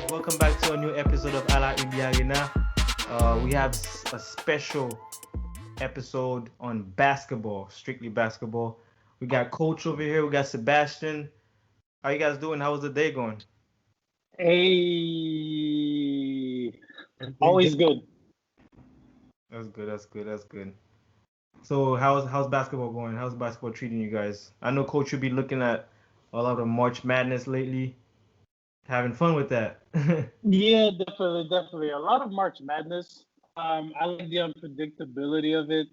Welcome back to a new episode of Ala Ibiagina. We have a special episode on basketball, strictly basketball. We got Coach over here. We got Sebastien. How you guys doing? How's the day going? Hey, always good. That's good. That's good. So how's basketball going? How's basketball treating you guys? I know Coach will be looking at a lot of March Madness lately. Having fun with that. Yeah, definitely. A lot of March Madness. I like the unpredictability of it.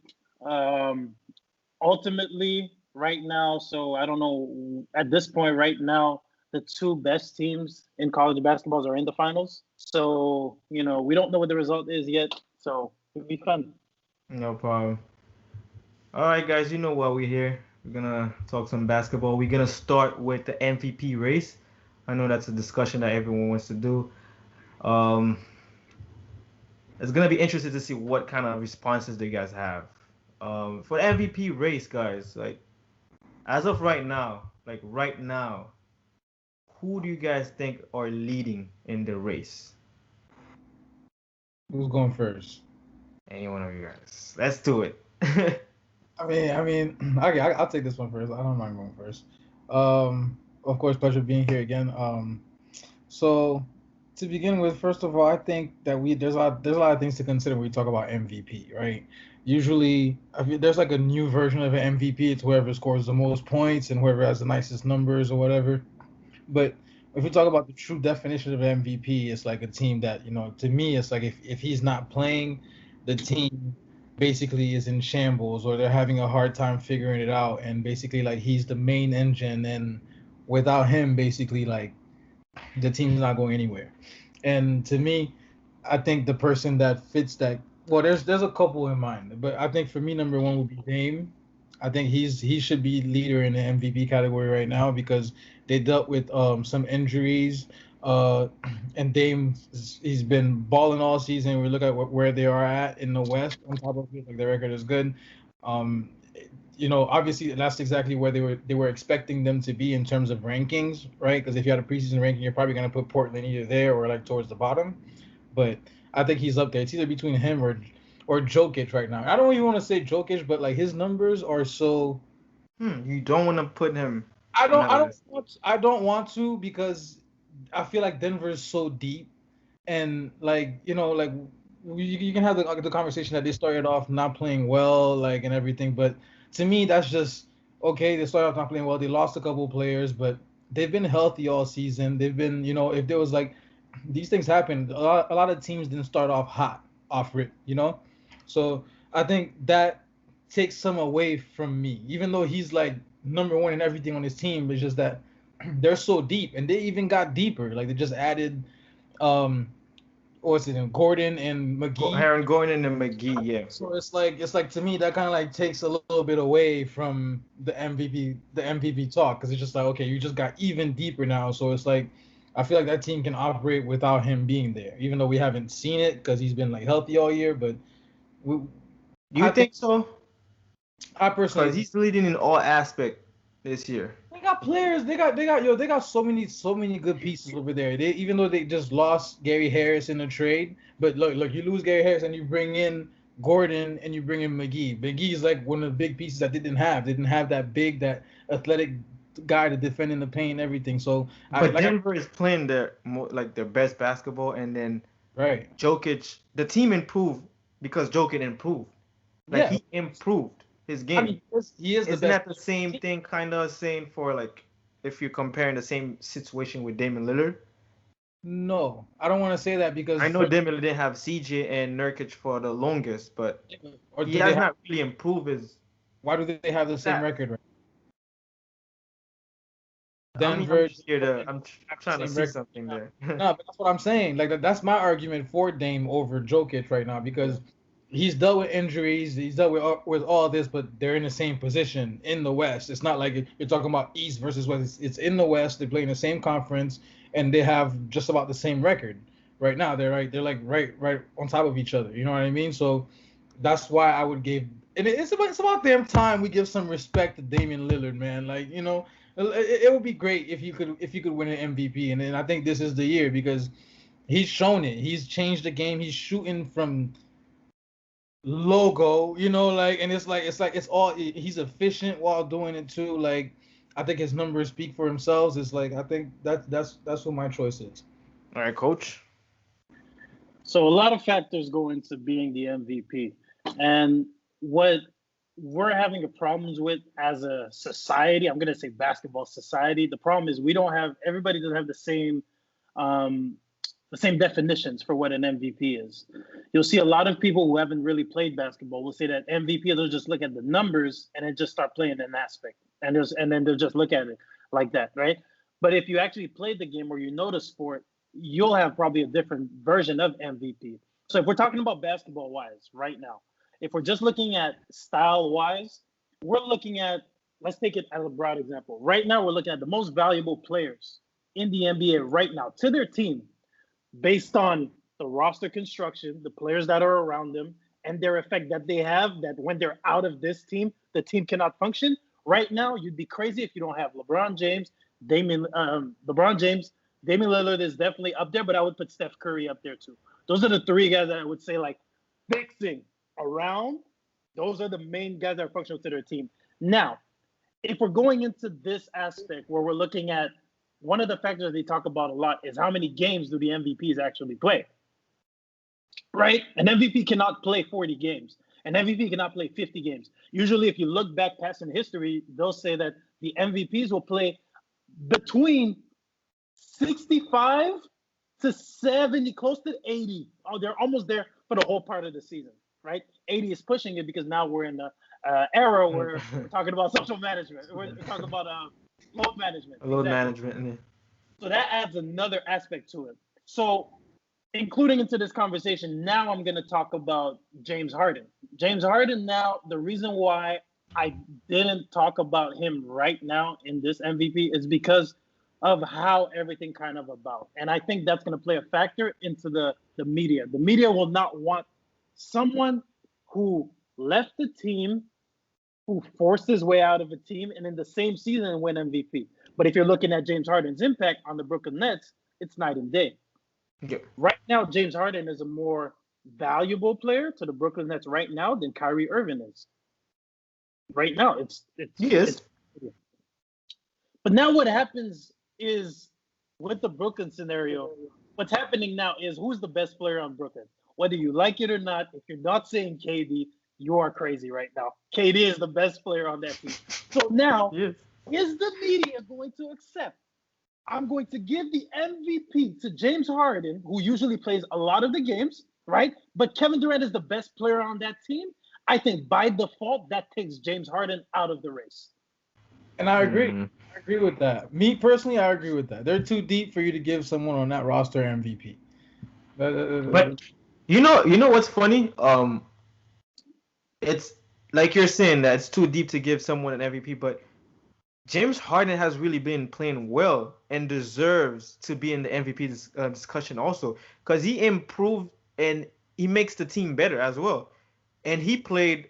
Ultimately, right now, so I don't know. At this point, right now, the two best teams in college basketballs are in the finals. So we don't know what the result is yet. So it'll be fun. No problem. All right, guys, you know why we're here. We're gonna talk some basketball. We're gonna start with the MVP race. I know that's a discussion that everyone wants to do. It's gonna be interesting to see what kind of responses you guys have. For the MVP race, guys, like as of right now, who do you guys think are leading in the race? Who's going first? Any one of you guys. Let's do it. I'll take this one first. I don't mind going first. Of course, pleasure being here again. So to begin with, first of all, I think that there's a lot of things to consider when we talk about MVP, right? Usually, there's like a new version of an MVP. It's whoever scores the most points and whoever has the nicest numbers or whatever. But if we talk about the true definition of MVP, it's like a team that, to me, it's like if he's not playing, the team basically is in shambles or they're having a hard time figuring it out. And basically, like, he's the main engine. And without him, basically, like, the team's not going anywhere. And to me, I think the person that fits that, well, there's a couple in mind, but I think for me, number one would be Dame. I think he should be leader in the MVP category right now because they dealt with some injuries. And Dame, he's been balling all season. We look at where they are at in the West. On top of it, like, their record is good. Obviously that's exactly where they were expecting them to be in terms of rankings, right? Because if you had a preseason ranking, you're probably going to put Portland either there or like towards the bottom. But I think he's up there. It's either between him or Jokic right now. I don't even want to say Jokic, but like his numbers are so. You don't want to put him. I don't want to because I feel like Denver is so deep, and like you can have the conversation that they started off not playing well, like, and everything, but to me that's just okay. They started off not playing well. They lost a couple of players, but they've been healthy all season. They've been, if there was like these things happen, a lot of teams didn't start off hot off rip, so I think that takes some away from me, even though he's like number one in everything on his team. It's just that they're so deep, and they even got deeper. Like they just added, Gordon and McGee. Aaron Gordon and McGee, yeah. So it's like to me that kind of like takes a little bit away from the MVP talk because it's just like, okay, you just got even deeper now. So it's like I feel like that team can operate without him being there, even though we haven't seen it because he's been like healthy all year. But you think so? I personally, because he's leading in all aspects this year. They got players. They got so many good pieces over there. Even though they just lost Gary Harris in the trade, but look, you lose Gary Harris and you bring in Gordon and you bring in McGee. McGee is like one of the big pieces that they didn't have. They didn't have that big, that athletic guy to defend in the paint and everything. So, Denver is playing their best basketball, and then right, Jokic, the team improved because Jokic improved. He improved his game. I mean, he is the Isn't best. that the same thing, kind of saying for like if you're comparing the same situation with Damian Lillard? No, I don't want to say that because I know Damian Lillard didn't have CJ and Nurkic for the longest, but he has not really improved his. Why do they have the same record? Right? Denver, I'm trying to same see record. something there. No, but that's what I'm saying. Like that's my argument for Dame over Jokic right now because he's dealt with injuries, he's dealt with all this, but they're in the same position in the West. It's not like you're talking about East versus West. It's in the West. They play in the same conference, and they have just about the same record right now. They're like right on top of each other. You know what I mean? So that's why I would give. And it's about damn time we give some respect to Damian Lillard, man. Like it would be great if you could win an MVP, and then I think this is the year because he's shown it. He's changed the game. He's shooting from logo, like, and it's all he's efficient while doing it too. Like, I think his numbers speak for themselves. It's like I think that's what my choice is. All right, Coach. So a lot of factors go into being the MVP, and what we're having a problems with as a society. I'm gonna say basketball society. The problem is everybody doesn't have the same definitions for what an MVP is. You'll see a lot of people who haven't really played basketball will say that MVP, they'll just look at the numbers and then just start playing an aspect. And then they'll just look at it like that, right? But if you actually played the game or you know the sport, you'll have probably a different version of MVP. So if we're talking about basketball wise right now, if we're just looking at style wise, we're looking at, let's take it as a broad example. Right now, we're looking at the most valuable players in the NBA right now to their team based on the roster construction, the players that are around them, and their effect that they have, that when they're out of this team, the team cannot function. Right now, you'd be crazy if you don't have LeBron James, Damian Lillard is definitely up there, but I would put Steph Curry up there too. Those are the three guys that I would say like fixing around. Those are the main guys that are functional to their team. Now, if we're going into this aspect where we're looking at one of the factors they talk about a lot is how many games do the MVPs actually play, right? An MVP cannot play 40 games. An MVP cannot play 50 games. Usually, if you look back past in history, they'll say that the MVPs will play between 65 to 70, close to 80. Oh, they're almost there for the whole part of the season, right? 80 is pushing it because now we're in the era where we're talking about social management. We're talking about load management. Load management. Yeah. So that adds another aspect to it. So including into this conversation, now I'm going to talk about James Harden. James Harden now, the reason why I didn't talk about him right now in this MVP is because of how everything kind of about. And I think that's going to play a factor into the media. The media will not want someone who left the team, who forced his way out of a team, and in the same season win MVP. But if you're looking at James Harden's impact on the Brooklyn Nets, it's night and day. Yeah. Right now, James Harden is a more valuable player to the Brooklyn Nets right now than Kyrie Irving is. Right now, he is. But now what happens is with the Brooklyn scenario, what's happening now is who's the best player on Brooklyn? Whether you like it or not, if you're not saying KD, you are crazy right now. KD is the best player on that team. So now, is the media going to accept? I'm going to give the MVP to James Harden, who usually plays a lot of the games, right? But Kevin Durant is the best player on that team. I think by default, that takes James Harden out of the race. And I agree. I agree with that. Me personally, I agree with that. They're too deep for you to give someone on that roster MVP. But you know what's funny? It's like you're saying that it's too deep to give someone an MVP, but James Harden has really been playing well and deserves to be in the MVP discussion also because he improved and he makes the team better as well. And he played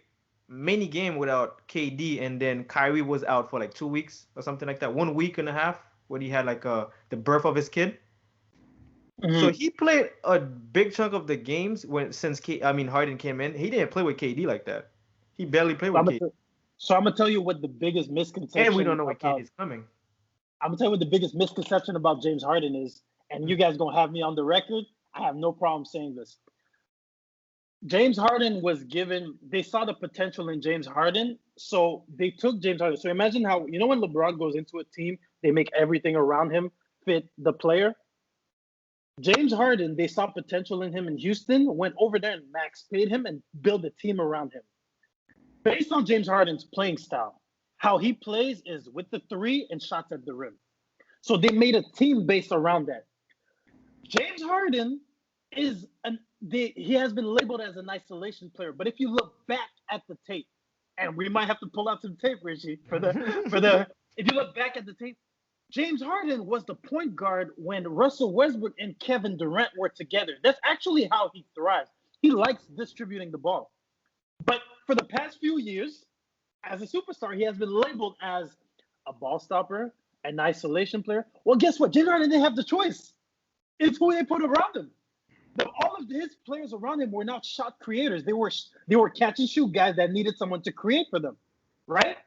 many games without KD, and then Kyrie was out for like 2 weeks or something like that, 1 week and a half when he had like the birth of his kid. Mm-hmm. So he played a big chunk of the games since Harden came in. He didn't play with KD like that. He barely played with KD. So I'm gonna tell you what the biggest misconception. And we don't know when KD is coming. I'm gonna tell you what the biggest misconception about James Harden is, and you guys gonna have me on the record. I have no problem saying this. James Harden was given. They saw the potential in James Harden, so they took James Harden. So imagine how when LeBron goes into a team, they make everything around him fit the player. James Harden, they saw potential in him in Houston, went over there and max paid him and built a team around him. Based on James Harden's playing style, how he plays is with the three and shots at the rim. So they made a team based around that. James Harden he has been labeled as an isolation player, but if you look back at the tape, and we might have to pull out some tape, Richie, if you look back at the tape, James Harden was the point guard when Russell Westbrook and Kevin Durant were together. That's actually how he thrives. He likes distributing the ball. But for the past few years, as a superstar, he has been labeled as a ball stopper, an isolation player. Well, guess what? James Harden didn't have the choice. It's who they put around him. But all of his players around him were not shot creators. They were catch and shoot guys that needed someone to create for them, right?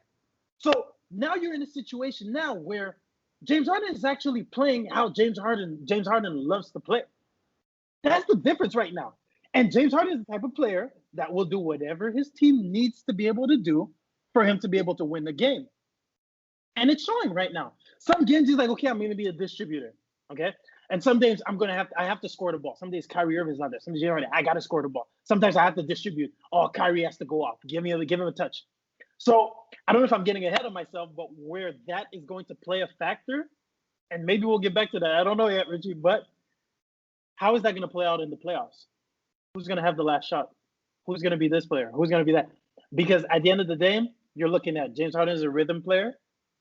So now you're in a situation now where James Harden is actually playing how James Harden loves to play. That's the difference right now. And James Harden is the type of player that will do whatever his team needs to be able to do for him to be able to win the game. And it's showing right now. Some games he's like, okay, I'm going to be a distributor, okay? And some days I have to score the ball. Some days Kyrie Irving's not there. Some days I got to score the ball. Sometimes I have to distribute. Oh, Kyrie has to go off. Give him a touch. So I don't know if I'm getting ahead of myself, but where that is going to play a factor, and maybe we'll get back to that. I don't know yet, Richie, but how is that going to play out in the playoffs? Who's going to have the last shot? Who's going to be this player? Who's going to be that? Because at the end of the day, you're looking at James Harden is a rhythm player.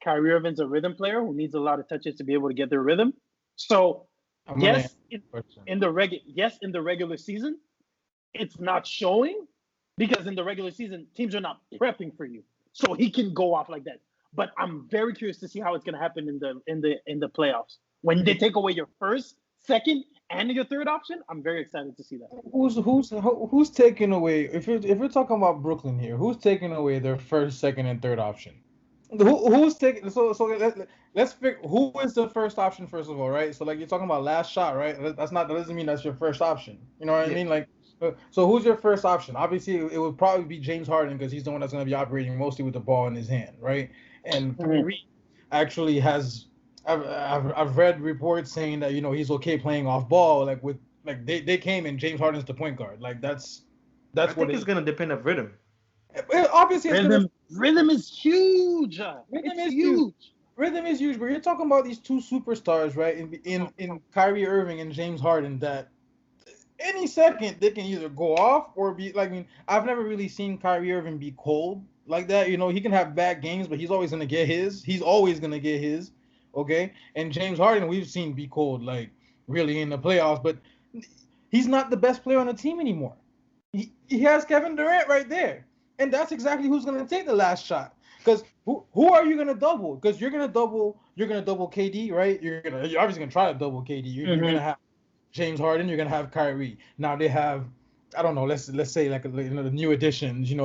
Kyrie Irving's a rhythm player who needs a lot of touches to be able to get their rhythm. So yes, in the regular season, it's not showing because in the regular season, teams are not prepping for you. So he can go off like that. But I'm very curious to see how it's going to happen in the playoffs. When they take away your first, second, and your third option, I'm very excited to see that. Who's taking away? If you're talking about Brooklyn here, who's taking away their first, second, and third option? Who's taking? So let's figure who is the first option first of all, right? So like you're talking about last shot, right? That doesn't mean that's your first option. You know what I mean? Like, so who's your first option? Obviously, it would probably be James Harden because he's the one that's going to be operating mostly with the ball in his hand, right? And Kyrie actually has. I've read reports saying that he's okay playing off ball, like with like they came and James Harden's the point guard, like that's I think it's gonna depend on rhythm. Obviously, rhythm is huge. Rhythm is huge. Rhythm is huge, but you're talking about these two superstars, right? In Kyrie Irving and James Harden, that any second they can either go off or be like. I mean, I've never really seen Kyrie Irving be cold like that. He can have bad games, but he's always gonna get his. He's always gonna get his. Okay, and James Harden, we've seen be cold, like really in the playoffs, but he's not the best player on the team anymore. He has Kevin Durant right there, and that's exactly who's gonna take the last shot. Because who are you gonna double? Because you're gonna double KD, right? You're obviously gonna try to double KD. You're gonna have James Harden. You're gonna have Kyrie. Now they have, I don't know, let's say like the new additions, the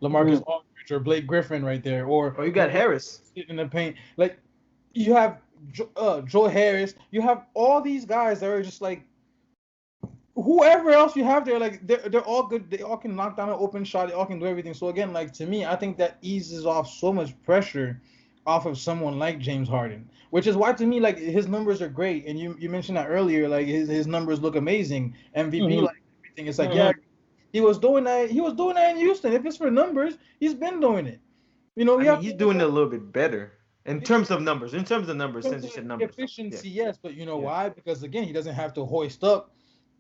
LaMarcus Aldridge or Blake Griffin right there, or you got Harris in the paint, like. You have Joe Harris. You have all these guys that are just like whoever else you have there. Like they're all good. They all can knock down an open shot. They all can do everything. So again, like to me, I think that eases off so much pressure off of someone like James Harden, which is why to me like his numbers are great. And you mentioned that earlier. Like his numbers look amazing. MVP, like everything. It's like yeah, he was doing that. He was doing that in Houston. If it's for numbers, he's been doing it. He's doing it a little bit better. In terms of numbers, since you said numbers. Efficiency, yes, but why? Because again, he doesn't have to hoist up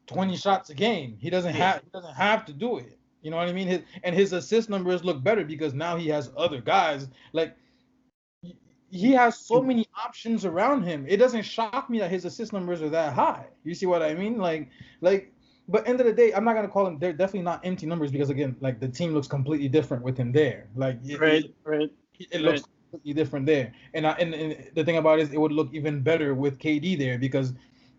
20 shots a game. He doesn't have to do it. You know what I mean? His assist numbers look better because now he has other guys. Like he has so many options around him. It doesn't shock me that his assist numbers are that high. You see what I mean? Like, but end of the day, I'm not gonna call them. They're definitely not empty numbers because again, like the team looks completely different with him there. Like, it looks completely different there. And the thing about it is it would look even better with KD there because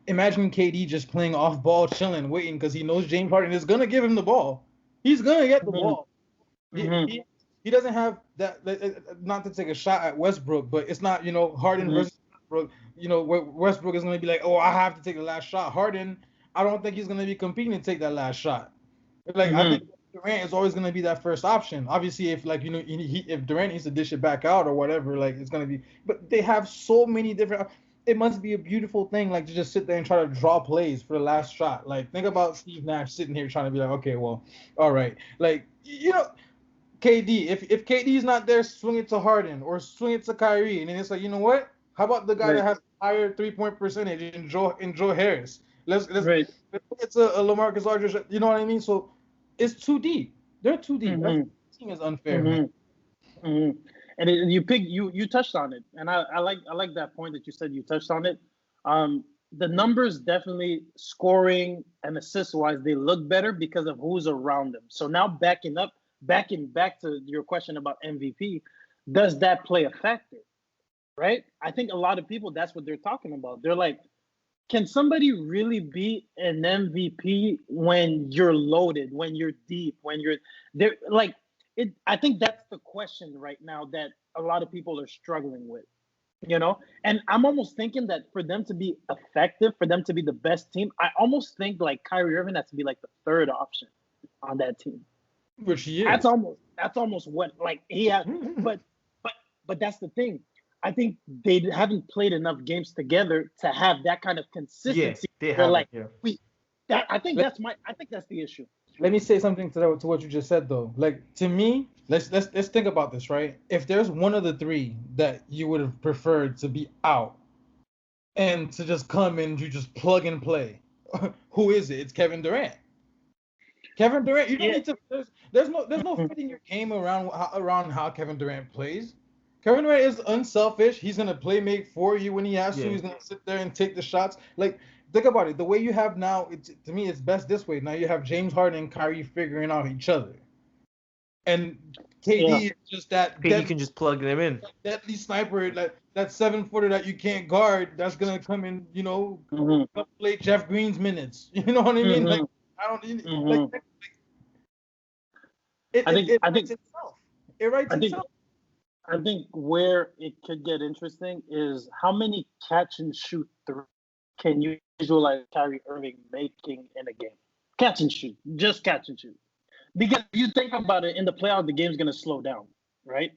imagine KD just playing off ball, chilling, waiting because he knows James Harden is gonna give him the ball. He's gonna get the ball. He doesn't have that. Not to take a shot at Westbrook, but it's not Harden versus Westbrook. Where Westbrook is gonna be like, oh, I have to take the last shot. Harden, I don't think he's gonna be competing to take that last shot. Like I think Durant is always going to be that first option. Obviously, if if Durant needs to dish it back out or whatever, like it's going to be. But they have so many different. It must be a beautiful thing, like to just sit there and try to draw plays for the last shot. Like think about Steve Nash sitting here trying to be like, okay, well, all right, like KD. If KD is not there, swing it to Harden or swing it to Kyrie, and then it's like, you know what? How about the guy Right. that has higher 3-point percentage in Joe Harris? Let's Right. it's a LaMarcus Aldridge. You know what I mean? So it's too deep. They're too deep. That Mm-hmm. team is unfair, man. Mm-hmm. Mm-hmm. And you touched on it, and I like that point that you said you touched on it. The numbers definitely scoring and assist wise they look better because of who's around them. So now backing back to your question about MVP, does that play a factor? Right? I think a lot of people that's what they're talking about. They're like, can somebody really be an MVP when you're loaded, when you're deep, when you're there? Like it. I think that's the question right now that a lot of people are struggling with. And I'm almost thinking that for them to be effective, for them to be the best team, I almost think like Kyrie Irving has to be like the third option on that team. Which he is. That's almost what like he has. But that's the thing. I think they haven't played enough games together to have that kind of consistency. They have. Like yeah. I think that's the issue. Let me say something to what you just said though. Like to me, let's think about this, right? If there's one of the three that you would have preferred to be out and to just come and you just plug and play, who is it? It's Kevin Durant. Kevin Durant, you don't need to. There's no fitting your game around how Kevin Durant plays. Kevin Durant is unselfish. He's gonna make for you when he has to. He's gonna sit there and take the shots. Like think about it. The way you have now, to me, it's best this way. Now you have James Harden and Kyrie figuring out each other, and KD is just that. KD can just plug them in. Deadly sniper, that 7-footer that you can't guard. That's gonna come in, play Jeff Green's minutes. You know what I mean? Like I don't it writes itself. It writes itself. I think where it could get interesting is how many catch and shoot through can you visualize Kyrie Irving making in a game? Catch and shoot, just catch and shoot. Because you think about it, in the playoffs, the game's going to slow down, right?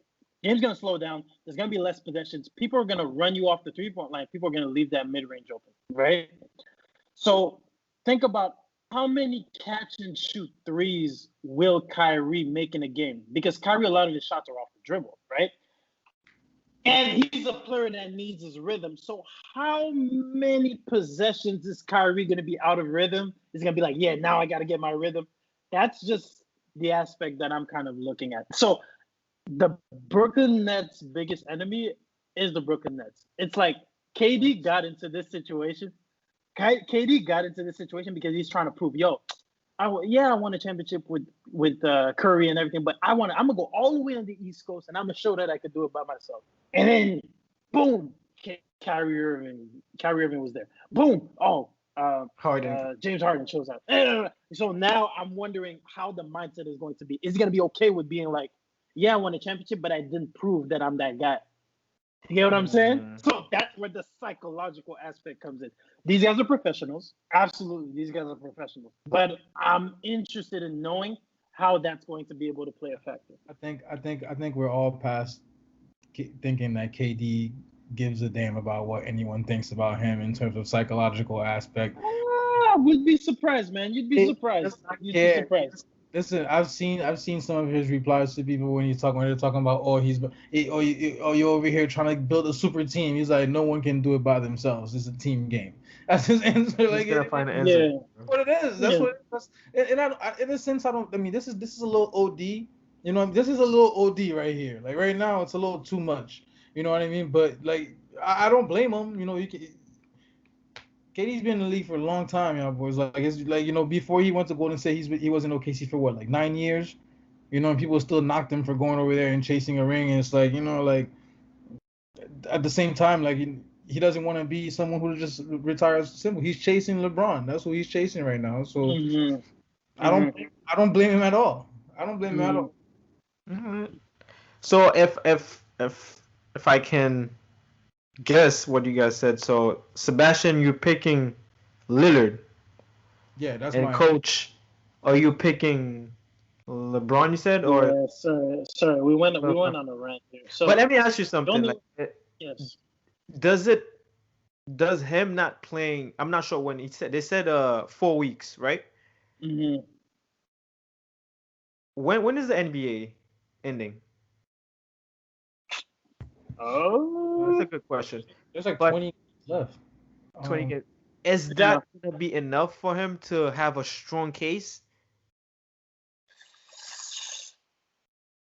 Game's going to slow down. There's going to be less possessions. People are going to run you off the three-point line. People are going to leave that mid-range open, right? So think about how many catch and shoot threes will Kyrie make in a game? Because Kyrie, a lot of his shots are off the dribble, right? And he's a player that needs his rhythm. So how many possessions is Kyrie going to be out of rhythm? He's going to be like, yeah, now I got to get my rhythm. That's just the aspect that I'm kind of looking at. So the Brooklyn Nets' biggest enemy is the Brooklyn Nets. It's like KD got into this situation. KD got into this situation because he's trying to prove, I won a championship with Curry and everything, but I'm gonna go all the way on the East Coast and I'm gonna show that I could do it by myself. And then, boom, Kyrie Irving was there. Boom, Harden. James Harden shows up. So now I'm wondering how the mindset is going to be. Is he gonna be okay with being like, I won a championship, but I didn't prove that I'm that guy? You get what I'm saying? So that's where the psychological aspect comes in. These guys are professionals. Absolutely, these guys are professionals. But I'm interested in knowing how that's going to be able to play a factor. I think we're all past thinking that KD gives a damn about what anyone thinks about him in terms of psychological aspect. I would be surprised, man. You'd be surprised. Listen, I've seen some of his replies to people when they're talking about you're over here trying to build a super team. He's like, no one can do it by themselves. It's a team game. That's his answer. Like, gonna find an answer. Yeah. What it is. That's what it is. And in a sense, this is a little OD. This is a little OD right here. Like right now, it's a little too much. You know what I mean? But like, I don't blame him. KD's been in the league for a long time, boys. Like it's like before he went to Golden State, he was in OKC for what, like 9 years, and people still knocked him for going over there and chasing a ring. And it's like like at the same time, like he doesn't want to be someone who just retires simple. He's chasing LeBron. That's what he's chasing right now. So I don't blame him at all. I don't blame him at all. Mm-hmm. So if I can guess what you guys said. So Sebastien, you're picking Lillard. Yeah, that's and Coach, are you picking LeBron? You said, or sorry, we went on a rant here. So, but let me ask you something. Yes. Does him not playing? I'm not sure when they said 4 weeks, right? Mm-hmm. When is the NBA ending? That's Oh, a good question. There's like But 20 left. 20 Um, games. Is yeah. that gonna be enough for him to have a strong case?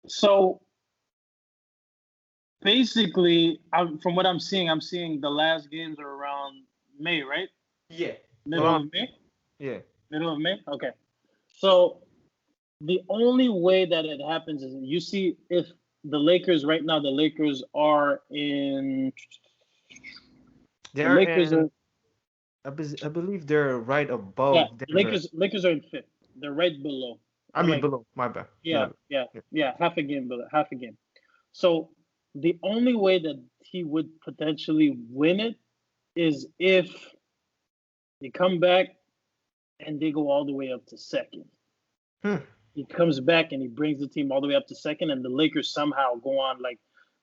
So basically, from what I'm seeing the last games are around May, right? Yeah. Middle Around of May. yeah. Middle of May. Okay. So the only way that it happens is you see if the Lakers right now, the Lakers are in. The They're Lakers in are I believe they're right yeah. above Denver. Lakers are in fifth. They're right below. I They're mean like below. My bad. yeah, yeah, Yeah. yeah. Half a game below. Half a game. So the only way that he would potentially win it is if they come back and they go all the way up to second. Hmm. He comes back and he brings the team all the way up to second, and the Lakers somehow go on like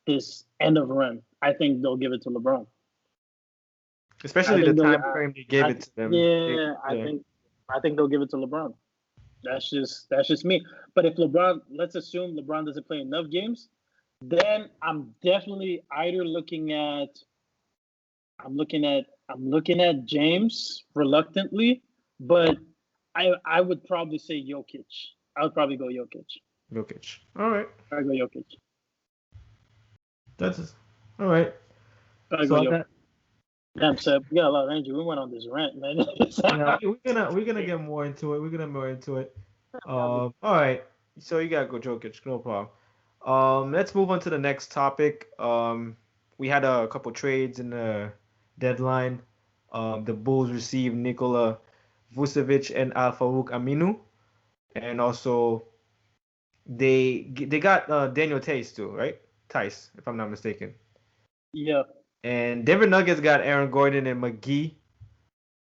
this end of run. I think they'll give it to LeBron. I Especially the think they'll. time frame they gave it to them. Yeah, Yeah. I think they'll give it to LeBron. That's just me. But if LeBron, let's assume LeBron doesn't play enough games, then I'm definitely either I'm looking at James reluctantly, but I would probably say Jokic. I would probably go Jokic. Jokic. All right. I go Jokic. That's all right. I go So I Jokic. got Damn, Seb, we got a lot of energy. We went on this rant, man. yeah, we're gonna get more into it. We're gonna more into it. All right. So you gotta go Jokic, no problem. Let's move on to the next topic. We had a couple trades in the deadline. The Bulls received Nikola Vucevic and Al Farouk Aminu, and also they got Daniel Tice too, right? Tice, if I'm not mistaken. Yeah. And Denver Nuggets got Aaron Gordon and McGee,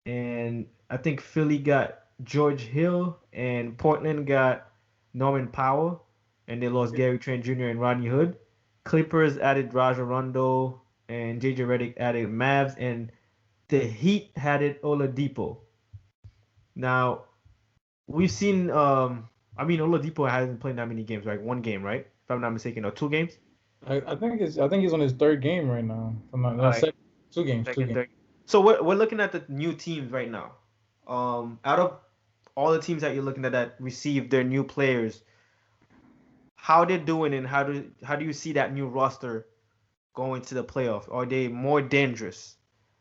and I think Philly got George Hill, and Portland got Norman Powell, and they lost Gary Trent Jr. and Rodney Hood. Clippers added Rajon Rondo, and JJ Redick added Mavs, and the Heat added Oladipo. Now we've seen, I mean Oladipo hasn't played that many games, right? One game, right? If I'm not mistaken, or two games. I think he's on his third game right now. If I'm not, All no, right, two games, two second, games. third. So we're looking at the new teams right now. Out of all the teams that you're looking at that received their new players, how they're doing and how do you see that new roster going to the playoffs? Are they more dangerous?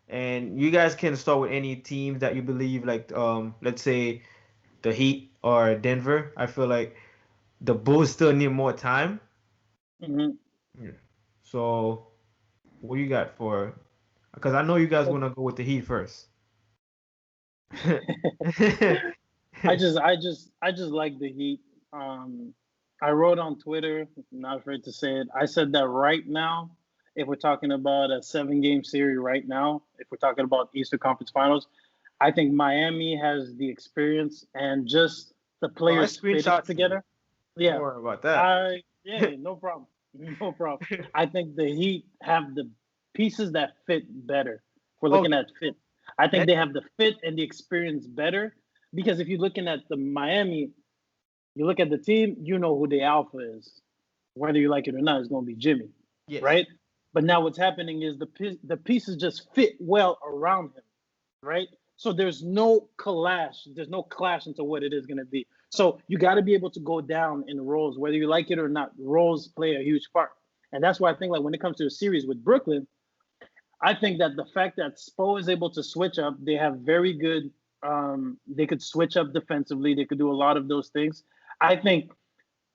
And you guys can start with any teams that you believe, like let's say the Heat or Denver. I feel like the Bulls still need more time. hmm Yeah. So what you got for? Because I know you guys want to go with the Heat first. I just like the Heat. I wrote on Twitter, not afraid to say it. I said that right now, if we're talking about a 7-game series right now, if we're talking about Eastern Conference Finals, I think Miami has the experience and just the Oh, I players fitting screenshot you. together. Don't Yeah, worry about that. no problem, no problem. I think the Heat have the pieces that fit better. If we're looking Okay. at fit, I think Let- they have the fit and the experience better because if you're looking at the Miami, you look at the team, you know who the alpha is. Whether you like it or not, it's going to be Jimmy, Yes. right? But now what's happening is the pieces just fit well around him, right? So there's no clash. There's no clash into what it is going to be. So you got to be able to go down in roles, whether you like it or not. Roles play a huge part, and that's why I think like when it comes to a series with Brooklyn, I think that the fact that Spo is able to switch up, they have very good. They could switch up defensively. They could do a lot of those things. I think.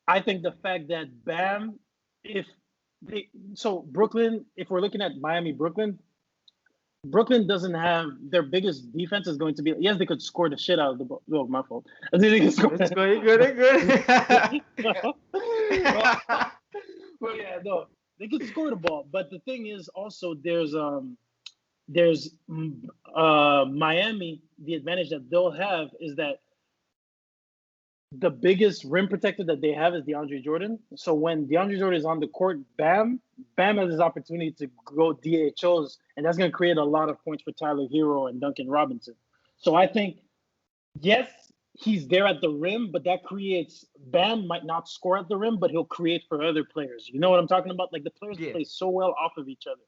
I think the fact that Bam, if they so Brooklyn, if we're looking at Miami, Brooklyn doesn't have their biggest defense is going to be yes they could score the shit out of the ball. Oh, my fault. They could score. It's good, good. Well, yeah, no, they could score the ball. But the thing is also there's Miami. The advantage that they'll have is that the biggest rim protector that they have is DeAndre Jordan. So when DeAndre Jordan is on the court, Bam has his opportunity to go DHOs, and that's going to create a lot of points for Tyler Hero and Duncan Robinson. So I think, yes, he's there at the rim, but that creates Bam might not score at the rim, but he'll create for other players. You know what I'm talking about? Like the players play so well off of each other.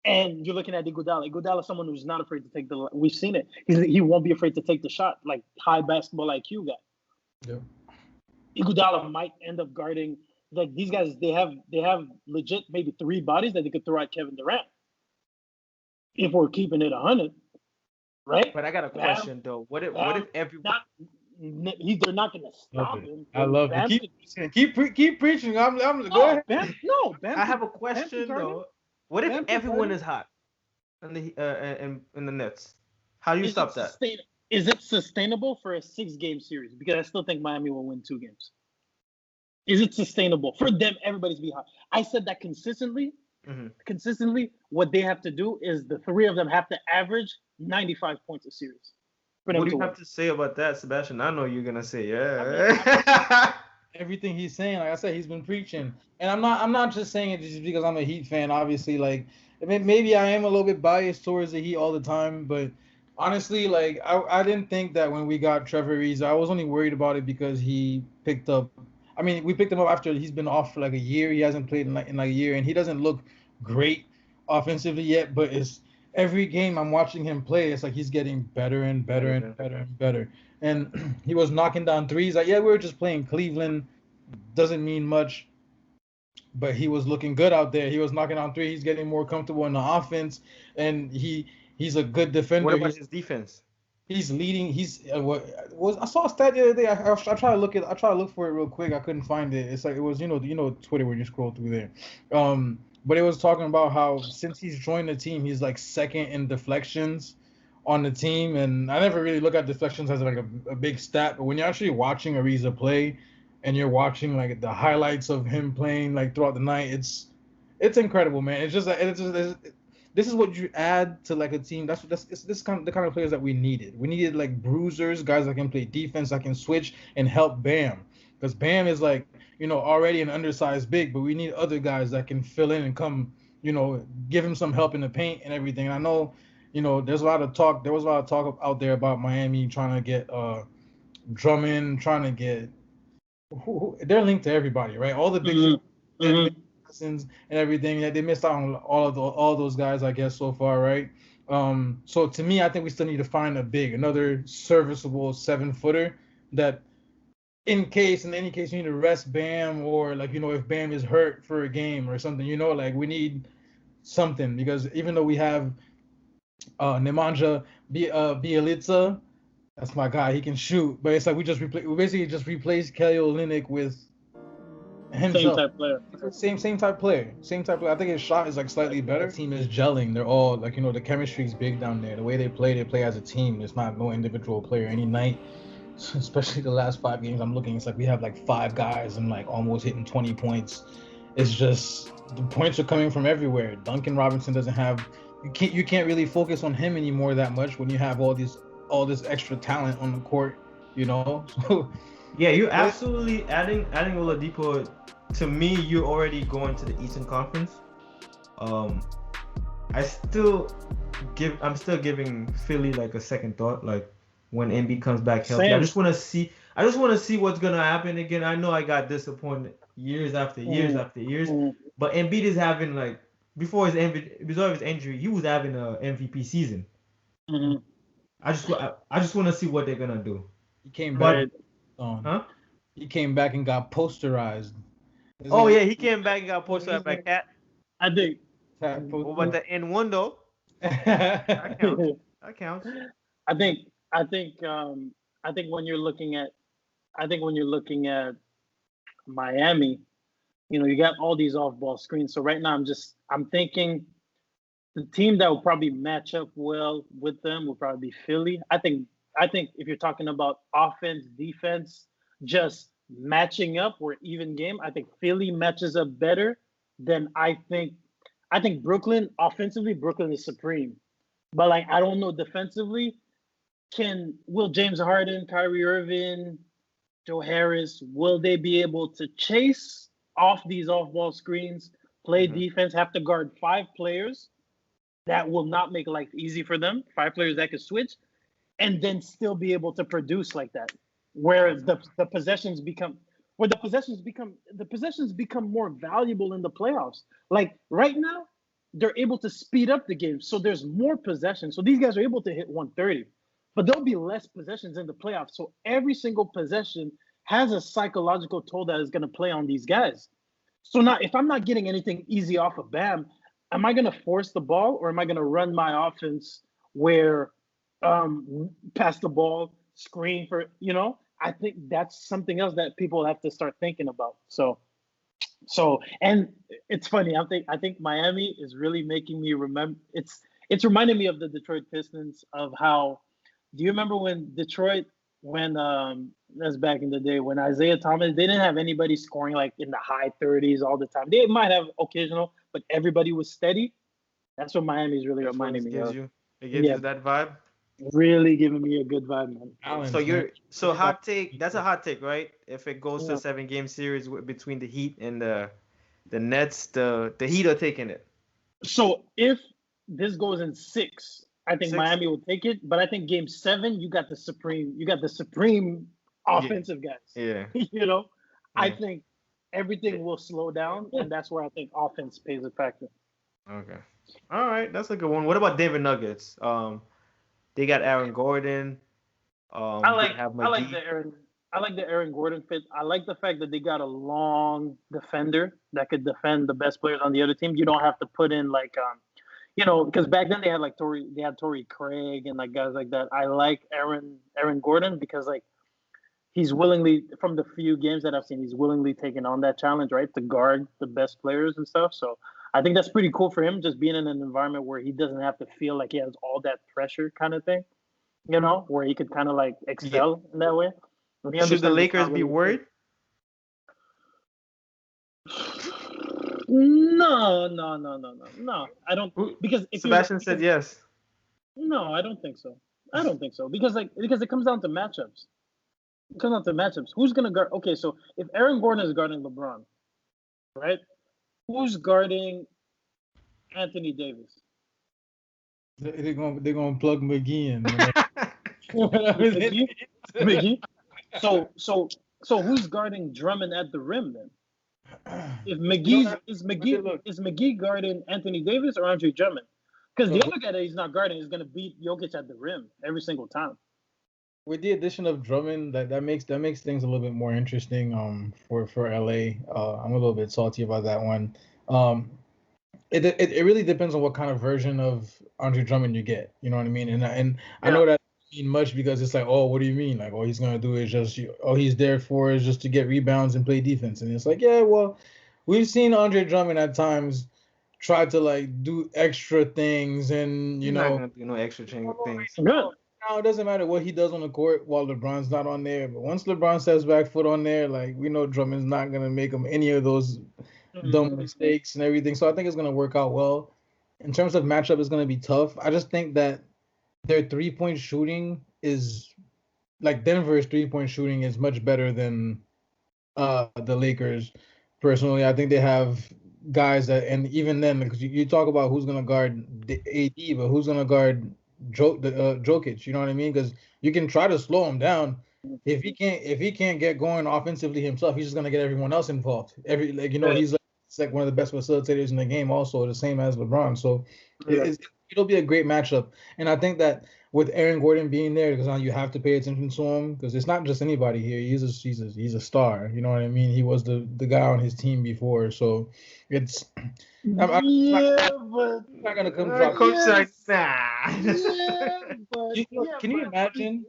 And you're looking at Iguodala. Iguodala is someone who's not afraid to take the. We've seen it. He won't be afraid to take the shot, like high basketball IQ guy. Yeah. Iguodala might end up guarding like these guys. They have legit maybe 3 bodies that they could throw at Kevin Durant. If we're keeping it 100, right? But I got a question though. What if everyone? They're not going to stop him. I love it. Keep preaching. I'm go ahead. Bam, I have a question though. What if everyone is hot in the Nets? How do you stop that? Is it sustainable for a 6-game series? Because I still think Miami will win 2 games. Is it sustainable for them? Everybody's be hot. I said that consistently. Mm-hmm. Consistently, what they have to do is the 3 of them have to average 95 points a series. What do you have to say about that, Sebastien? I know you're gonna say yeah. Everything he's saying, like I said, he's been preaching, and I'm not just saying it just because I'm a Heat fan. Obviously, like maybe I am a little bit biased towards the Heat all the time, but honestly, like I didn't think that when we got Trevor Ariza, I was only worried about it because he picked up. I mean, we picked him up after he's been off for like a year. He hasn't played in like a year, and he doesn't look great offensively yet. But it's every game I'm watching him play, it's like he's getting better and better and better and better. And he was knocking down threes. Like, yeah, we were just playing Cleveland. Doesn't mean much. But he was looking good out there. He was knocking down threes. He's getting more comfortable in the offense. And he's a good defender. What about his defense? He's leading. I saw a stat the other day. I tried to look for it real quick. I couldn't find it. It's like it was Twitter when you scroll through there. But it was talking about how since he's joined the team, he's like second in deflections on the team. And I never really look at deflections as like a big stat. But when you're actually watching Ariza play, and you're watching like the highlights of him playing like throughout the night, it's incredible, man. It's just like this is what you add to like a team. This kind of the kind of players that we needed. We needed like bruisers, guys that can play defense, that can switch and help Bam, because Bam is like already an undersized big, but we need other guys that can fill in and come, give him some help in the paint and everything. And I know, there's a lot of talk. There was a lot of talk out there about Miami trying to get Drummond, trying to get. They're linked to everybody, right? All the big and everything. They missed out on all those guys, I guess, so far, right? So to me, I think we still need to find another serviceable 7-footer that, in any case you need to rest Bam, or like if Bam is hurt for a game or something, like we need something, because even though we have Nemanja Bjelica. That's my guy. He can shoot, but it's like we basically just replaced Kelly Olynyk with himself. Same type player. I think his shot is like slightly better. The team is gelling. They're all like the chemistry is big down there. The way they play as a team. It's not no individual player any night. Especially the last 5 games I'm looking, it's like we have like 5 guys and like almost hitting 20 points. It's just the points are coming from everywhere. Duncan Robinson doesn't have. You can't really focus on him anymore that much when you have all this extra talent on the court, So, yeah, you're absolutely adding Oladipo. To me, you're already going to the Eastern Conference. I'm still giving Philly like a second thought, like when Embiid comes back healthy. I just want to see what's gonna happen again. I know I got disappointed years after years after years, but Embiid is having like before his injury, he was having a MVP season. Mm-hmm. I just want to see what they're gonna do. He came back. He came back and got posterized. Yeah, he came back and got posterized by Cat. I think. What about the N1 though? That counts. I think when you're looking at Miami, you got all these off-ball screens. So right now I'm thinking the team that will probably match up well with them will probably be Philly. I think if you're talking about offense, defense, just matching up or even game, I think Philly matches up better than I think Brooklyn. Offensively, Brooklyn is supreme. But like I don't know defensively, will James Harden, Kyrie Irving, Joe Harris, will they be able to chase off these off-ball screens, play defense, have to guard 5 players? That will not make life easy for them. 5 players that can switch. and then still be able to produce like that, where the possessions become more valuable in the playoffs. Like right now, they're able to speed up the game, so there's more possession. So these guys are able to hit 130, but there'll be less possessions in the playoffs. So every single possession has a psychological toll that is going to play on these guys. So now, if I'm not getting anything easy off of Bam, am I going to force the ball, or am I going to run my offense where pass the ball, screen for, I think that's something else that people have to start thinking about. So, and it's funny. I think Miami is really making me remember. It's reminding me of the Detroit Pistons, of how. Do you remember when Detroit, when that's back in the day, when Isaiah Thomas, they didn't have anybody scoring like in the high 30s all the time. They might have occasional, but everybody was steady. That's what Miami is really reminding me of. It gives you that vibe. Really giving me a good vibe, man. So hot take. That's a hot take, right? If it goes to a 7-game series between the Heat and the Nets, the Heat are taking it. So if this goes in 6, I think Miami will take it. But I think Game 7, you got the supreme offensive guys. Yeah. I think everything will slow down, and that's where I think offense plays a factor. Okay. All right, that's a good one. What about Denver Nuggets? They got Aaron Gordon. I like the Aaron Gordon fit. I like the fact that they got a long defender that could defend the best players on the other team. You don't have to put in because back then they had Torrey Craig and like guys like that. I like Aaron Gordon because like he's willingly, from the few games that I've seen, he's willingly taken on that challenge, right, to guard the best players and stuff. So I think that's pretty cool for him, just being in an environment where he doesn't have to feel like he has all that pressure kind of thing, where he could kind of like excel in that way. Should the Lakers be worried? No. I don't, because Sebastien said yes. No, I don't think so. Because it comes down to matchups. Who's gonna guard? Okay, so if Aaron Gordon is guarding LeBron, right? Who's guarding Anthony Davis? They're gonna plug McGee in. McGee. So who's guarding Drummond at the rim then? If is McGee guarding Anthony Davis or Andre Drummond? Because the other guy that he's not guarding is gonna beat Jokic at the rim every single time. With the addition of Drummond, that makes things a little bit more interesting. For LA, I'm a little bit salty about that one. It really depends on what kind of version of Andre Drummond you get. You know what I mean? And I know that doesn't mean much, because it's like, oh, what do you mean? Like, all he's gonna do is he's there for is just to get rebounds and play defense. And it's like, yeah, well, we've seen Andre Drummond at times try to like do extra things, and extra things. Good. Now it doesn't matter what he does on the court while LeBron's not on there. But once LeBron steps back foot on there, like, we know Drummond's not gonna make him any of those dumb mistakes and everything. So I think it's gonna work out well. In terms of matchup, it's gonna be tough. I just think that their 3-point shooting is like Denver's 3-point shooting is much better than the Lakers. Personally, I think they have guys that, and even then, because you talk about who's gonna guard the AD, but who's gonna guard Jokic, you know what I mean? Because you can try to slow him down. If he can't get going offensively himself, he's just gonna get everyone else involved. He's like one of the best facilitators in the game, also the same as LeBron. So it'll be a great matchup. And I think that with Aaron Gordon being there, because now you have to pay attention to him, because it's not just anybody here. He's a star. You know what I mean? He was the guy on his team before, so it's. I'm not gonna come drop. Coach like, Can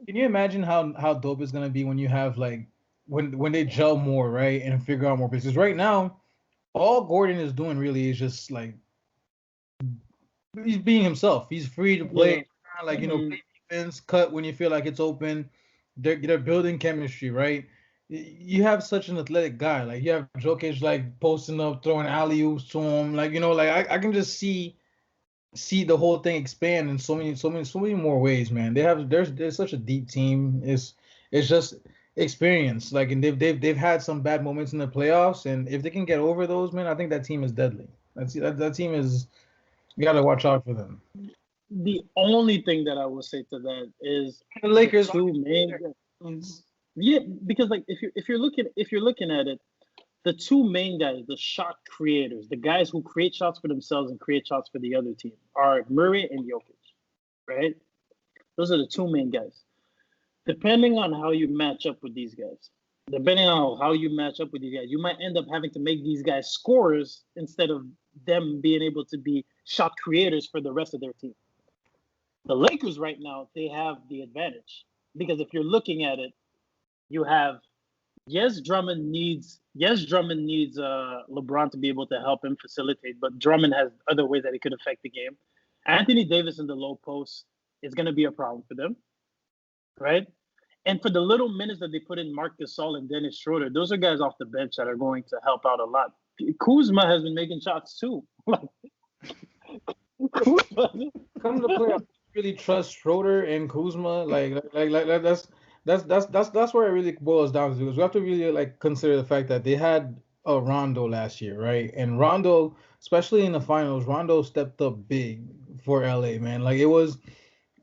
you imagine how dope it's gonna be when you have like when they gel more, right, and figure out more pieces? Right now, all Gordon is doing really is just like he's being himself. He's free to play, play defense, cut when you feel like it's open. They're building chemistry, right? You have such an athletic guy. Like, you have Jokic like posting up, throwing alley-oops to him. Like, I can just see the whole thing expand in so many more ways, man. There's such a deep team. It's just experience. Like, and they've had some bad moments in the playoffs, and if they can get over those, man, I think that team is deadly. That team is, you gotta watch out for them. The only thing that I will say to that is The Lakers. the two main. Yeah, because like if you're looking at it, the two main guys, the shot creators, the guys who create shots for themselves and create shots for the other team, are Murray and Jokic, right? Those are the two main guys. Depending on how you match up with these guys, you might end up having to make these guys scorers instead of them being able to be shot creators for the rest of their team. The Lakers right now, they have the advantage because if you're looking at it, you have Drummond needs LeBron to be able to help him facilitate, but Drummond has other ways that he could affect the game. Anthony Davis in the low post is going to be a problem for them, right? And for the little minutes that they put in Marc Gasol and Dennis Schroeder, those are guys off the bench that are going to help out a lot. Kuzma has been making shots too. Kuzma come to the playoffs. Really trust Schroeder and Kuzma. Like that's where it really boils down to, because we have to really like consider the fact that they had a Rondo last year, right? And Rondo, especially in the finals, Rondo stepped up big for LA, man. Like it was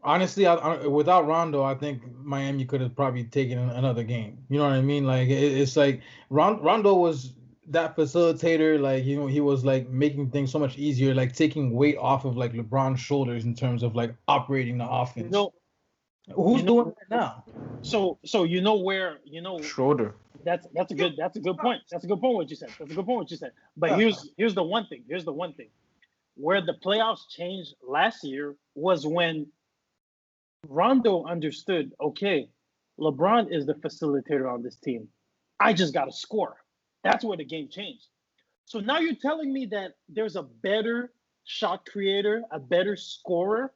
honestly, without Rondo, I think Miami could have probably taken another game. You know what I mean? Like it's like Rondo was that facilitator. Like he was like making things so much easier, like taking weight off of like LeBron's shoulders in terms of like operating the offense. Who's doing that now? So Schroeder. That's a good point. That's a good point what you said. But here's the one thing. Where the playoffs changed last year was when Rondo understood, okay, LeBron is the facilitator on this team. I just got to score. That's where the game changed. So now you're telling me that there's a better shot creator, a better scorer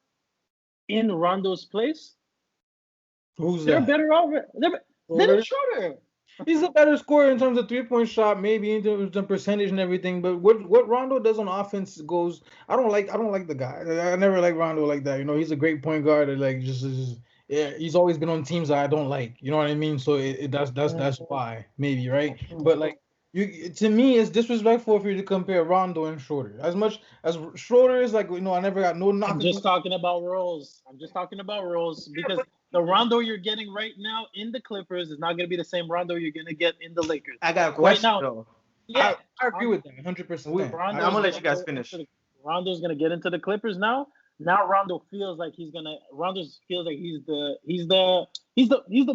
in Rondo's place? Who's They're that? better off. They're Schroeder. He's a better scorer in terms of 3-point shot, maybe in terms of percentage and everything. But what Rondo does on offense goes. I don't like the guy. I never liked Rondo like that. You know, he's a great point guard. Like just yeah, he's always been on teams that I don't like. You know what I mean? So that's why maybe, right? But like to me, it's disrespectful for you to compare Rondo and Schroeder. As much as Schroeder is like, I never got no knock. I'm just talking about roles because the Rondo you're getting right now in the Clippers is not going to be the same Rondo you're going to get in the Lakers. I got a question right now, though. Yeah, I agree with that 100%. I'm gonna let you guys finish. Rondo's going to get into the Clippers now. Now Rondo feels like he's the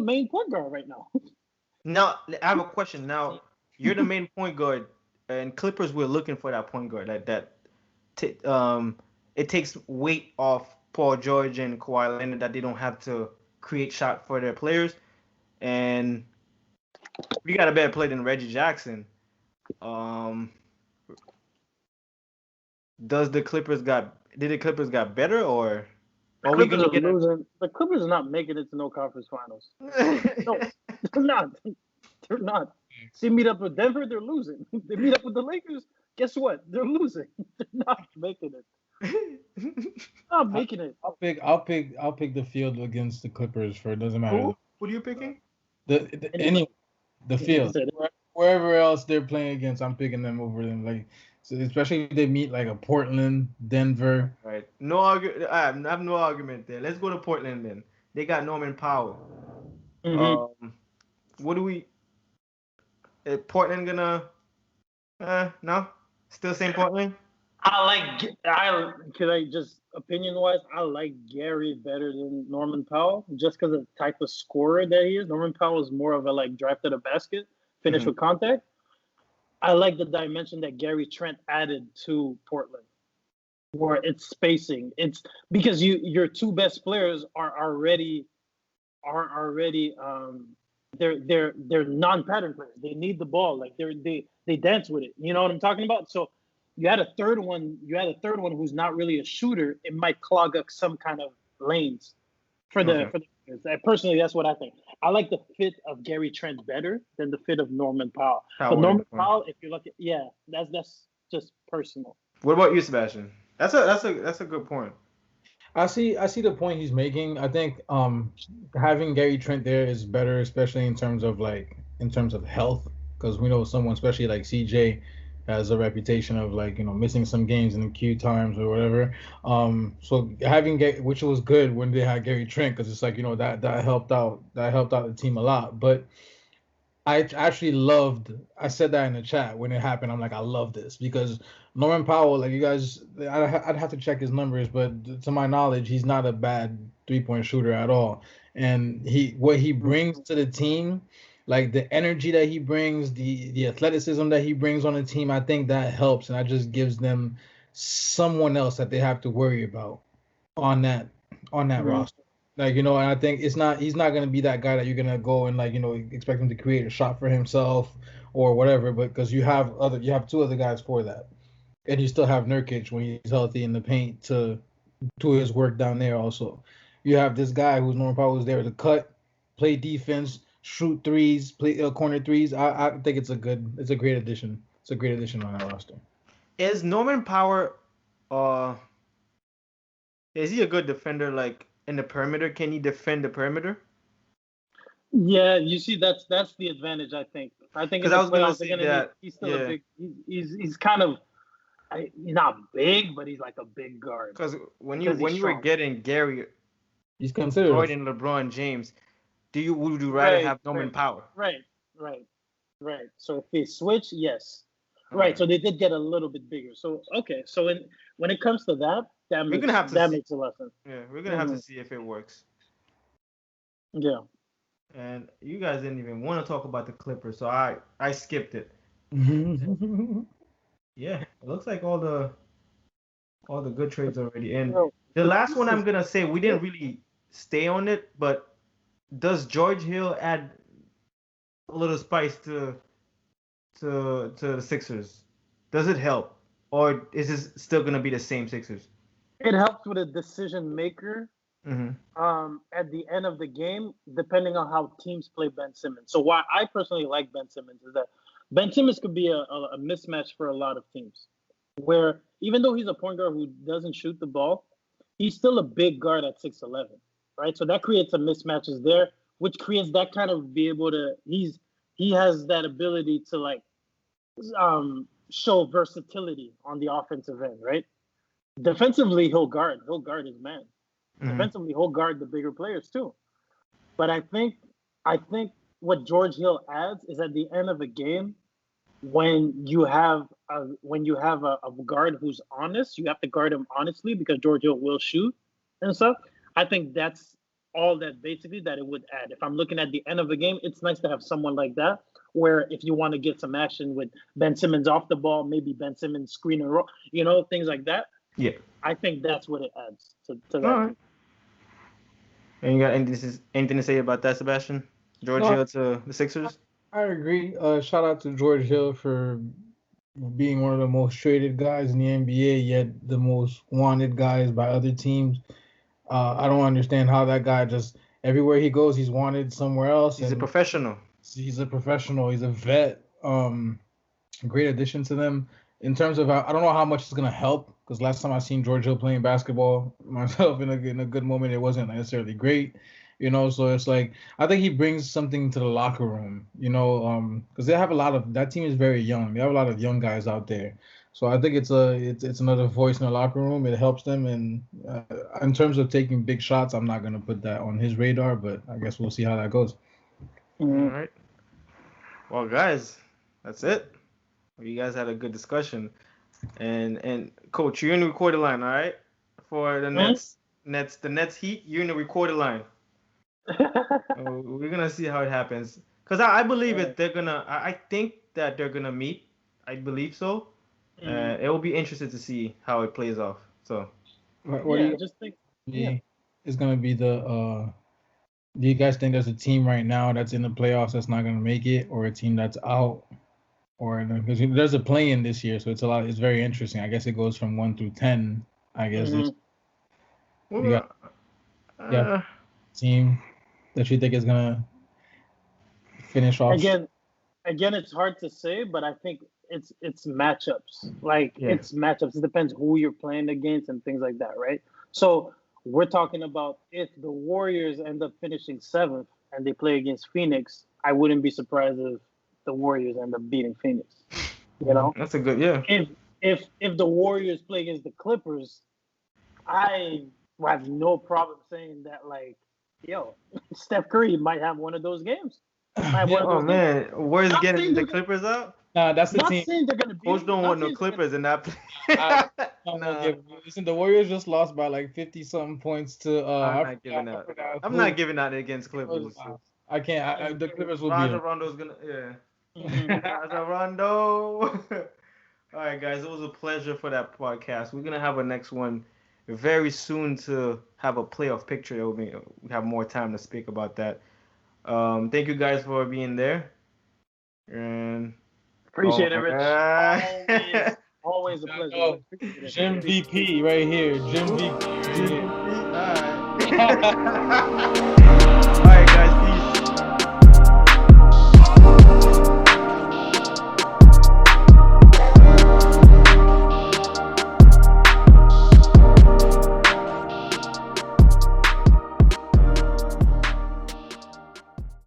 main point guard right now. Now I have a question. Now you're the main point guard, and Clippers were looking for that point guard. It takes weight off Paul George and Kawhi Leonard that they don't have to create shot for their players, and we got a better player than Reggie Jackson. Did the Clippers got better, or are we gonna get losing? The Clippers are not making it to no conference finals. No, they're not. They meet up with Denver, they're losing. They meet up with the Lakers, guess what? They're losing. They're not making it. Not making it. I'll pick the field against the Clippers for it doesn't matter. Who are you picking? The field. Wherever else they're playing against, I'm picking them over them. Like, so especially if they meet like a Portland, Denver. Right. I have no argument there. Let's go to Portland then. They got Norman Powell. Mm-hmm. What do we? Is Portland gonna? No. Still same Portland. Opinion-wise, I like Gary better than Norman Powell just because of the type of scorer that he is. Norman Powell is more of a like drive to the basket, finish with contact. I like the dimension that Gary Trent added to Portland, where it's spacing. It's because your two best players are already they're non-pattern players. They need the ball, like they dance with it. You know what I'm talking about? So you had a third one who's not really a shooter. It might clog up some kind of lanes for the personally, that's what I think. I like the fit of Gary Trent better than the fit of Norman Powell. But Norman Powell, if you're looking, that's just personal. What about you, Sebastien? That's a good point. I see the point he's making. I think having Gary Trent there is better, especially in terms of health, because we know someone, especially like CJ, has a reputation of like missing some games in the queue times or whatever. So having which was good when they had Gary Trent because it's like that helped out the team a lot. But I actually loved. I said that in the chat when it happened. I'm like, I love this because Norman Powell, like you guys, I'd have to check his numbers, but to my knowledge, he's not a bad 3-point shooter at all. And what he brings to the team, like the energy that he brings, the athleticism that he brings on the team, I think that helps, and that just gives them someone else that they have to worry about on that roster. Like, and I think he's not gonna be that guy that you're gonna go and like, expect him to create a shot for himself or whatever, but because you have two other guys for that. And you still have Nurkic when he's healthy in the paint to do his work down there also. You have this guy who's Norman Powell who's there to cut, play defense, shoot threes, play corner threes. I think it's a great addition. It's a great addition on that roster. Is Norman Power is he a good defender like in the perimeter? Can he defend the perimeter? Yeah, you see, that's the advantage. I think because I was gonna say that he's still a big. He's kind of he's not big, but he's like a big guard. Because when you were getting Gary, he's considered Jordan, LeBron James. Would you rather have Norman Power? Right. So if they switch, yes. Right. So they did get a little bit bigger. So okay. So when it comes to that makes a lot of sense. Yeah, we're gonna have to see if it works. Yeah. And you guys didn't even want to talk about the Clippers, so I skipped it. Yeah, it looks like all the good trades already in. The last one I'm gonna say we didn't really stay on it, but does George Hill add a little spice to the Sixers? Does it help, or is this still gonna be the same Sixers? It helps with a decision maker. At the end of the game, depending on how teams play Ben Simmons. So why I personally like Ben Simmons is that Ben Simmons could be a mismatch for a lot of teams. Where even though he's a point guard who doesn't shoot the ball, he's still a big guard at 6'11", right? So that creates some mismatches there, which creates that kind of be able to he has that ability to like show versatility on the offensive end, right? Defensively, he'll guard his man. Defensively, he'll guard the bigger players too. But I think what George Hill adds is at the end of a game, when you have a guard who's honest, you have to guard him honestly because George Hill will shoot and stuff. I think that's all that basically that it would add. If I'm looking at the end of the game, it's nice to have someone like that. Where if you want to get some action with Ben Simmons off the ball, maybe Ben Simmons screen and roll, things like that. Yeah, I think that's what it adds to that. All right. And you got anything to say about that, Sebastien? George Hill to the Sixers? I agree. Shout out to George Hill for being one of the most traded guys in the NBA, yet the most wanted guys by other teams. I don't understand how that guy just everywhere he goes, he's wanted somewhere else. He's a professional. He's a professional. He's a vet. Great addition to them. In terms of, I don't know how much it's gonna help because last time I seen George Hill playing basketball myself in a good moment, it wasn't necessarily great, So it's like I think he brings something to the locker room, because they have that team is very young. They have a lot of young guys out there, so I think it's another voice in the locker room. It helps them, and in terms of taking big shots, I'm not gonna put that on his radar, but I guess we'll see how that goes. All right. Well, guys, that's it. You guys had a good discussion, and Coach, you're in the recorded line, all right? For the Nets Heat, you're in the recorded line. We're gonna see how it happens, cause I believe it. I think that they're gonna meet. I believe so. It will be interesting to see how it plays off. So, what do you just think? Is gonna be the? Do you guys think there's a team right now that's in the playoffs that's not gonna make it, or a team that's out? Or because there's a play-in this year, so it's very interesting. I guess it goes from 1 through 10. I guess you got team that you think is gonna finish off. Again, it's hard to say, but I think it's matchups. It's matchups. It depends who you're playing against and things like that, right? So we're talking about if the Warriors end up finishing 7th and they play against Phoenix, I wouldn't be surprised if the Warriors end up beating Phoenix. You know, That's a good, yeah. If the Warriors play against the Clippers, I have no problem saying that, like, yo, Steph Curry might have one of those games. Might have one of Oh those games. man, where's Not getting saying the they're gonna- Clippers up? Nah, that's the Not team. saying they're gonna beat Coach them, don't not want no saying they're Clippers in that. I'm not Nah, giving you- Listen, the Warriors just lost by like 50 something points to. I'm I not giving out. forgot I'm who. not giving out against Clippers. I can't. The Clippers will beat Rajon them. Rondo's gonna, yeah. Mhm. Rajon Rondo. All right, guys, it was a pleasure for that podcast. We're gonna have a next one very soon to have a playoff picture. We have more time to speak about that. Thank you guys for being there. And Appreciate oh it, my Rich. God. Always a pleasure. Oh, Appreciate it. Jim VP right here. Jim VP. All right. All right, guys.